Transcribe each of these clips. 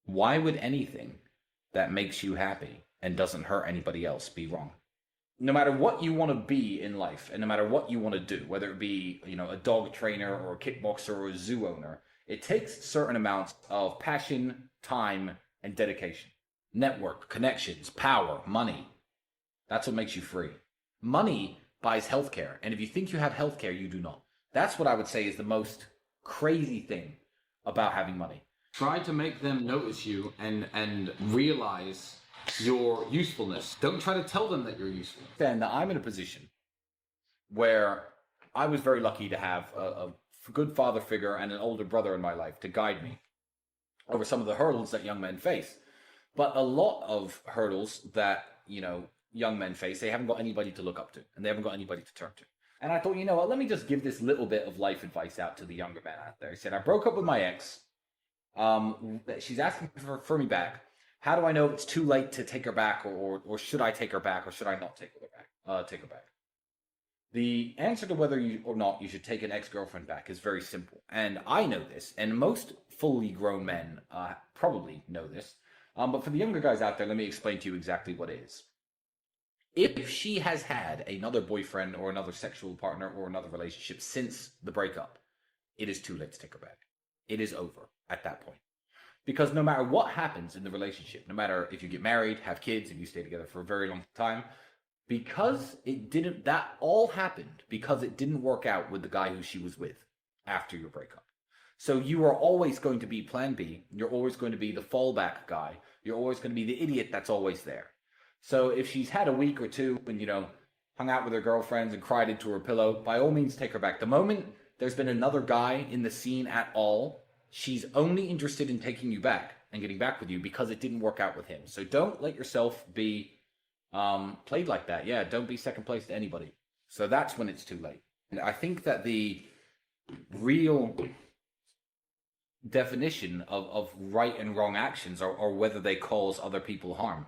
Why would anything that makes you happy and doesn't hurt anybody else be wrong? No matter what you want to be in life and no matter what you want to do, whether it be, a dog trainer or a kickboxer or a zoo owner, it takes certain amounts of passion, time, and dedication. Network, connections, power, money. That's what makes you free. Money buys healthcare, and if you think you have healthcare, you do not. That's what I would say is the most crazy thing about having money. Try to make them notice you and realize your usefulness. Don't try to tell them that you're useful. Then I'm in a position where I was very lucky to have a good father figure and an older brother in my life to guide me over some of the hurdles that young men face. But a lot of hurdles that, young men face, they haven't got anybody to look up to and they haven't got anybody to turn to. And I thought, you know what, let me just give this little bit of life advice out to the younger men out there. He said, I broke up with my ex. She's asking for me back. How do I know if it's too late to take her back, or should I take her back, or should I not take her back? The answer to whether you or not you should take an ex-girlfriend back is very simple. And I know this, and most fully grown men probably know this. But for the younger guys out there, let me explain to you exactly what it is. If she has had another boyfriend or another sexual partner or another relationship since the breakup, it is too late to take her back. It is over at that point. Because no matter what happens in the relationship, no matter if you get married, have kids, if you stay together for a very long time, that all happened because it didn't work out with the guy who she was with after your breakup. So you are always going to be plan B. You're always going to be the fallback guy. You're always going to be the idiot that's always there. So if she's had a week or two and, hung out with her girlfriends and cried into her pillow, by all means, take her back. The moment there's been another guy in the scene at all, she's only interested in taking you back and getting back with you because it didn't work out with him. So don't let yourself be played like that. Yeah, don't be second place to anybody. So that's when it's too late. And I think that the real definition of right and wrong actions are whether they cause other people harm.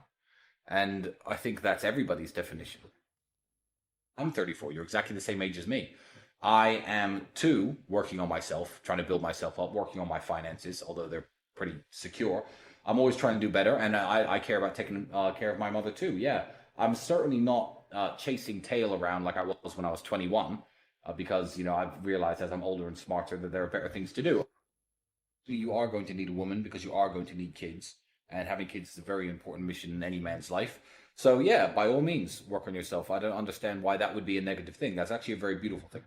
And I think that's everybody's definition. I'm 34. You're exactly the same age as me. I am, too, working on myself, trying to build myself up, working on my finances, although they're pretty secure. I'm always trying to do better, and I care about taking care of my mother, too. Yeah, I'm certainly not chasing tail around like I was when I was 21, because, I've realized as I'm older and smarter that there are better things to do. You are going to need a woman because you are going to need kids, and having kids is a very important mission in any man's life. So, yeah, by all means, work on yourself. I don't understand why that would be a negative thing. That's actually a very beautiful thing.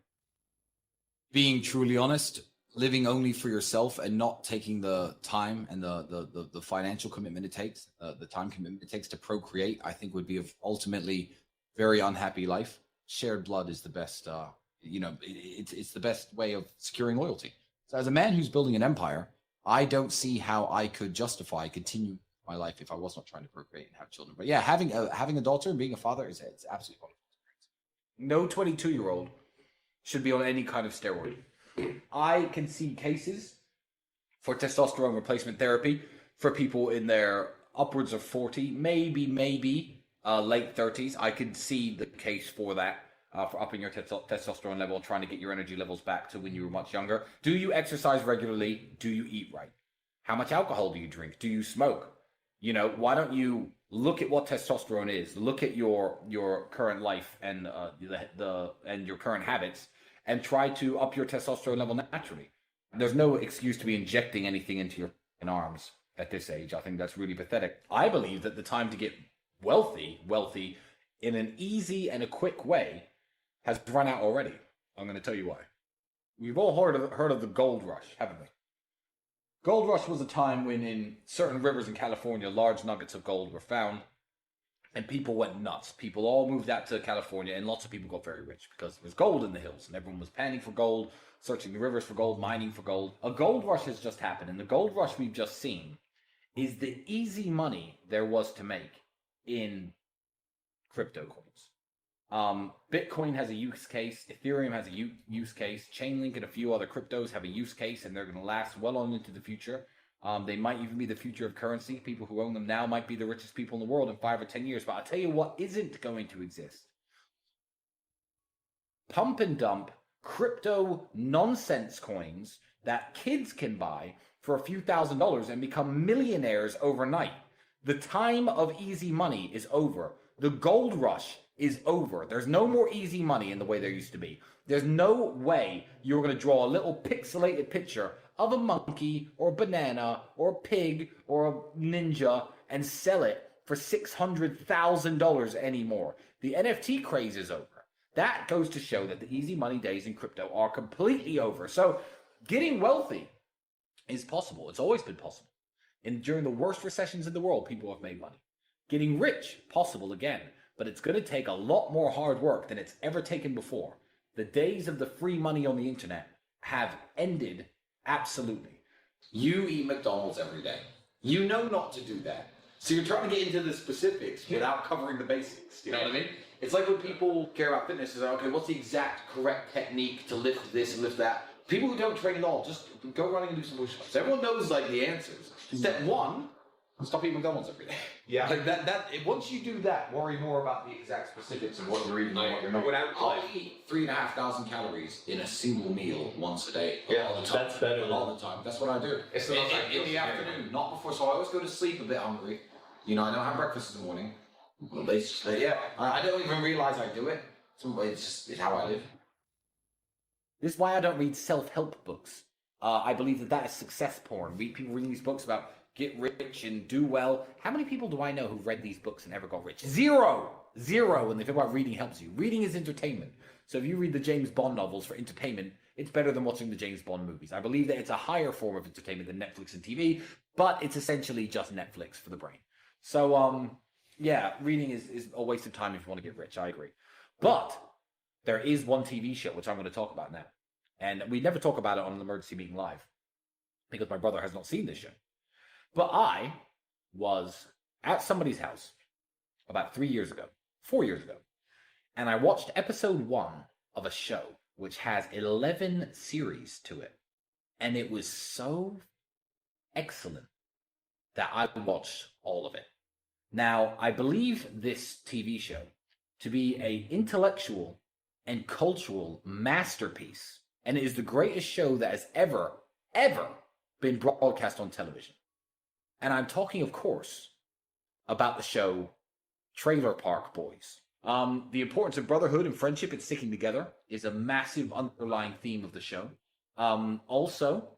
Being truly honest, living only for yourself and not taking the time and the financial commitment it takes, the time commitment it takes to procreate, I think would be an ultimately very unhappy life. Shared blood is the best, it's the best way of securing loyalty. So as a man who's building an empire, I don't see how I could continue my life if I was not trying to procreate and have children. But yeah, having a daughter and being a father it's absolutely wonderful. No 22-year-old should be on any kind of steroid. I can see cases for testosterone replacement therapy for people in their upwards of 40, maybe late 30s. I could see the case for that, for upping your testosterone level, trying to get your energy levels back to when you were much younger. Do you exercise regularly? Do you eat right? How much alcohol do you drink? Do you smoke? Why don't you look at what testosterone is? Look at your current life and and your current habits, and try to up your testosterone level naturally. There's no excuse to be injecting anything into your arms at this age. I think that's really pathetic. I believe that the time to get wealthy in an easy and a quick way has run out already. I'm going to tell you why. We've all heard of the gold rush, haven't we? Gold rush was a time when in certain rivers in California, large nuggets of gold were found, and people went nuts. People all moved out to California, and lots of people got very rich because there was gold in the hills, and everyone was panning for gold, searching the rivers for gold, mining for gold. A gold rush has just happened, and the gold rush we've just seen is the easy money there was to make in crypto coins. Bitcoin has a use case, Ethereum has a use case, Chainlink and a few other cryptos have a use case, and they're going to last well on into the future. They might even be the future of currency. People who own them now might be the richest people in the world in 5 or 10 years. But I'll tell you what isn't going to exist. Pump and dump crypto nonsense coins that kids can buy for a few $1,000s and become millionaires overnight. The time of easy money is over. The gold rush is over. There's no more easy money in the way there used to be. There's no way you're going to draw a little pixelated picture of a monkey or a banana or a pig or a ninja and sell it for $600,000 anymore. The NFT craze is over. That goes to show that the easy money days in crypto are completely over. So getting wealthy is possible. It's always been possible. And during the worst recessions in the world, people have made money. Getting rich, possible again. But it's going to take a lot more hard work than it's ever taken before. The days of the free money on the internet have ended absolutely. You eat McDonald's every day. You know not to do that. So you're trying to get into the specifics without covering the basics. You know what I mean? It's like when people care about fitness, is like, okay, what's the exact correct technique to lift this and lift that? People who don't train at all, just go running and do some push-ups. Everyone knows like the answers. Step one, stop eating McDonald's every day. Yeah. Like that. Once you do that, worry more about the exact specifics of what you're eating and what you're not. I'll eat 3,500 calories in a single meal once a day. Yeah, all the time. That's better all the time. That's what I do. It's in the afternoon, not before. So I always go to sleep a bit hungry. You know, I don't have breakfast in the morning. I don't even realize I do it. It's how I live. This is why I don't read self-help books. I believe that is success porn. People reading these books about get rich and do well. How many people do I know who read these books and never got rich? Zero. When they talk about reading helps you. Reading is entertainment. So if you read the James Bond novels for entertainment, it's better than watching the James Bond movies. I believe that it's a higher form of entertainment than Netflix and TV, but it's essentially just Netflix for the brain. So, reading is a waste of time if you want to get rich. I agree. But there is one TV show, which I'm going to talk about now. And we never talk about it on an Emergency Meeting Live because my brother has not seen this show. But I was at somebody's house about 4 years ago, and I watched episode 1 of a show which has 11 series to it. And it was so excellent that I watched all of it. Now, I believe this TV show to be an intellectual and cultural masterpiece, and it is the greatest show that has ever been broadcast on television. And I'm talking, of course, about the show Trailer Park Boys. The importance of brotherhood and friendship and sticking together is a massive underlying theme of the show. Also,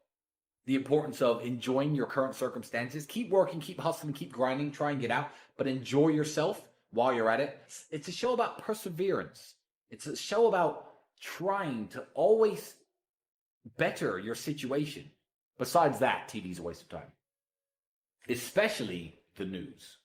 the importance of enjoying your current circumstances. Keep working, keep hustling, keep grinding, try and get out, but enjoy yourself while you're at it. It's a show about perseverance. It's a show about trying to always better your situation. Besides that, TV's a waste of time. Especially the news.